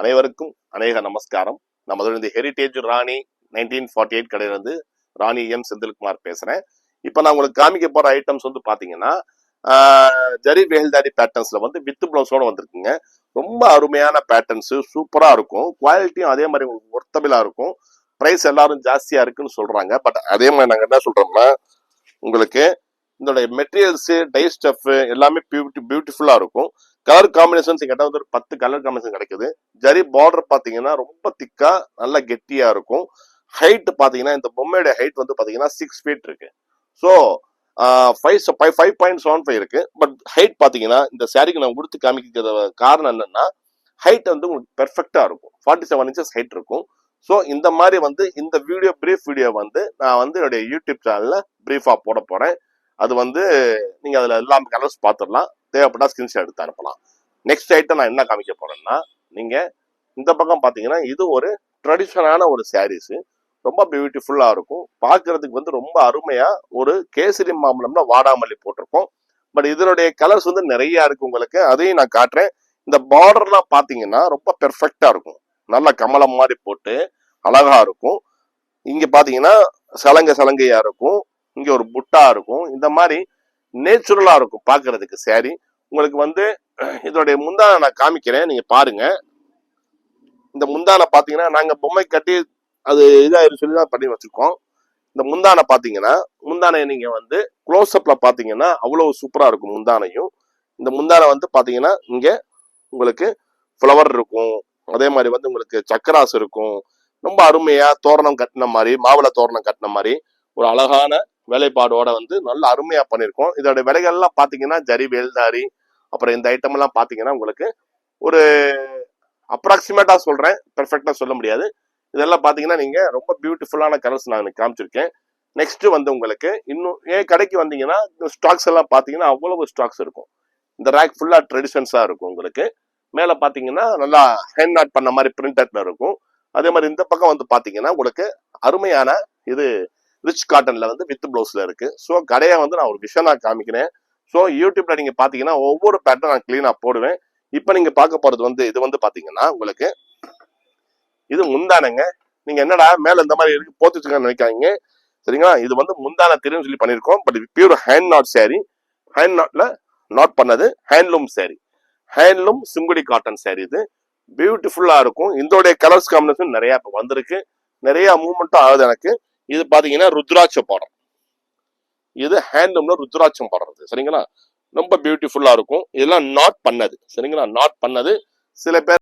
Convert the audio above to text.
அனைவருக்கும் அநேக நமஸ்காரம். நமது இந்த ஹெரிடேஜ் ராணி 1948 கடையிலிருந்து ராணி எம் செந்தில்குமார் பேசுறேன். இப்ப நான் உங்களுக்கு காமிக்க போற ஐட்டம்ஸ் வந்து பாத்தீங்கன்னா ஜரி வேல்தாரி பேட்டர்ன்ஸ்ல வந்து வித் பிளவுஸோட வந்திருக்குங்க. ரொம்ப அருமையான பேட்டர்ன்ஸ், சூப்பரா இருக்கும். குவாலிட்டியும் அதே மாதிரி ஒர்த்தபிளா இருக்கும். பிரைஸ் எல்லாரும் ஜாஸ்தியா இருக்குன்னு சொல்றாங்க. பட் அதே மாதிரி நாங்க என்ன சொல்றோம்னா, உங்களுக்கு இதோட மெட்டீரியல்ஸ், டை ஸ்டஃப் எல்லாமே பியூட்டிஃபுல்லா இருக்கும். கலர் காம்பினேஷன்ஸ் கிட்ட வந்து ஒரு 10 கலர் காம்பினேஷன் கிடைக்குது. ஜரி பார்டர் பாத்தீங்கன்னா ரொம்ப திக்கா நல்லா கெட்டியா இருக்கும். ஹைட் பாத்தீங்கன்னா இந்த பொம்மையோட ஹைட் வந்து பாத்தீங்கன்னா 6 feet இருக்கு. ஸோ 5.75 இருக்கு. பட் ஹைட் பாத்தீங்கன்னா இந்த சாரிக்கு நான் கொடுத்து காமிக்கிற காரணம் என்னன்னா, ஹைட் வந்து உங்களுக்கு பெர்ஃபெக்டா இருக்கும். 47 inches ஹைட் இருக்கும். ஸோ இந்த மாதிரி வந்து இந்த வீடியோ பிரீஃப் வீடியோ வந்து நான் வந்து என்னுடைய யூடியூப் சேனல்ல பிரீஃபா போட போறேன். அது வந்து நீங்க அதுல எல்லாம் கலர்ஸ் பார்த்துடலாம். தேவைப்பட்டா ஸ்கிரீன்ஷாட் எடுத்து அனுப்பலாம். நெக்ஸ்ட் ஐட்டம் நான் என்ன காமிக்க போறேன்னா, நீங்க இந்த பக்கம் பாத்தீங்கன்னா இது ஒரு ட்ரெடிஷனலான ஒரு சாரீஸ். ரொம்ப பியூட்டிஃபுல்லா இருக்கும். பாக்குறதுக்கு வந்து ரொம்ப அருமையா ஒரு கேசரி மாம்பழம்ல வாடாமல்லி போட்டிருக்கோம். பட் இதனுடைய கலர்ஸ் வந்து நிறைய இருக்கு உங்களுக்கு. அதையும் நான் காட்டுறேன். இந்த பார்டர்லாம் பாத்தீங்கன்னா ரொம்ப பெர்ஃபெக்டா இருக்கும். நல்லா கமலம் மாதிரி போட்டு அழகா இருக்கும். இங்க பாத்தீங்கன்னா சலங்கையா இருக்கும். இங்க ஒரு புட்டா இருக்கும். இந்த மாதிரி நேச்சுரலா இருக்கும் பாக்குறதுக்கு சாரி. உங்களுக்கு வந்து இதோடைய முந்தானை நான் காமிக்கிறேன், நீங்க பாருங்க. இந்த முந்தானை பாத்தீங்கன்னா நாங்க பொம்மை கட்டி அது இதாயிரு சொல்லிதான் பண்ணி வச்சிருக்கோம். இந்த முந்தானை பாத்தீங்கன்னா, முந்தானை நீங்க வந்து க்ளோஸ் அப்ல பாத்தீங்கன்னா அவ்வளவு சூப்பரா இருக்கும். முந்தானையும் இந்த முந்தானை வந்து பாத்தீங்கன்னா இங்க உங்களுக்கு ஃப்ளவர் இருக்கும். அதே மாதிரி வந்து உங்களுக்கு சக்கராசு இருக்கும். ரொம்ப அருமையா தோரணம் கட்டின மாதிரி, மாவிளை தோரணம் கட்டின மாதிரி ஒரு அழகான வேலைப்பாடோட வந்து நல்ல அருமையா பண்ணிருக்கோம். இதோட விலைகள் எல்லாம் பாத்தீங்கன்னா ஜரி வேல்தாரி, அப்புறம் இந்த ஐட்டம் எல்லாம் பாத்தீங்கன்னா உங்களுக்கு ஒரு அப்ராக்சிமேட்டா சொல்றேன், பெர்ஃபெக்டா சொல்ல முடியாது. இதெல்லாம் பாத்தீங்கன்னா நீங்க ரொம்ப பியூட்டிஃபுல்லான கலர்ஸ் நான் காமிச்சிருக்கேன். நெக்ஸ்ட் வந்து உங்களுக்கு இன்னும் ஏன் கடைக்கு வந்தீங்கன்னா ஸ்டாக்ஸ் எல்லாம் பாத்தீங்கன்னா அவ்வளவு ஸ்டாக்ஸ் இருக்கும். இந்த ரேக் ஃபுல்லா ட்ரெடிஷன்ஸா இருக்கும் உங்களுக்கு. மேல பாத்தீங்கன்னா நல்லா ஹேண்ட் நாட் பண்ண மாதிரி பிரிண்டட்ல இருக்கும். அதே மாதிரி இந்த பக்கம் வந்து பாத்தீங்கன்னா உங்களுக்கு அருமையான இது ரிச் காட்டன்ல வந்து வித் பிளவுஸ்ல இருக்கு. ஸோ கடையை வந்து நான் ஒரு விஷனா காமிக்கிறேன். ஸோ யூடியூப்ல நீங்க பாத்தீங்கன்னா ஒவ்வொரு பேட்டர்ன் நான் கிளீனா போடுவேன். இப்ப நீங்க பார்க்க போறது வந்து இது வந்து பாத்தீங்கன்னா உங்களுக்கு இது முந்தானைங்க. நீங்க என்னடா மேல இந்த மாதிரி இருக்கு போட்டு வச்சுக்கன்னு நினைக்காதீங்க, சரிங்களா? இது வந்து முந்தானை தெரியும் சொல்லி பண்ணிருக்கோம். But pure hand knot sari. Hand நாட்ல நாட் பண்ணது handloom sari. Handloom Sungudi cotton sari. இது பியூட்டிஃபுல்லா இருக்கும். இதோடைய கலர்ஸ் காம்பினேஷன் நிறைய இப்ப வந்திருக்கு. நிறைய மூவ்மெண்ட்டும் ஆகுது எனக்கு. இது பாத்தீங்கன்னா ருத்ராட்ச பாடம். இது ஹேண்ட்லூம்ல ருத்ராட்சம் பாடுறது, சரிங்களா? ரொம்ப பியூட்டிஃபுல்லா இருக்கும். இதெல்லாம் நாட் பண்ணது, சரிங்களா? நாட் பண்ணது. சில பேர்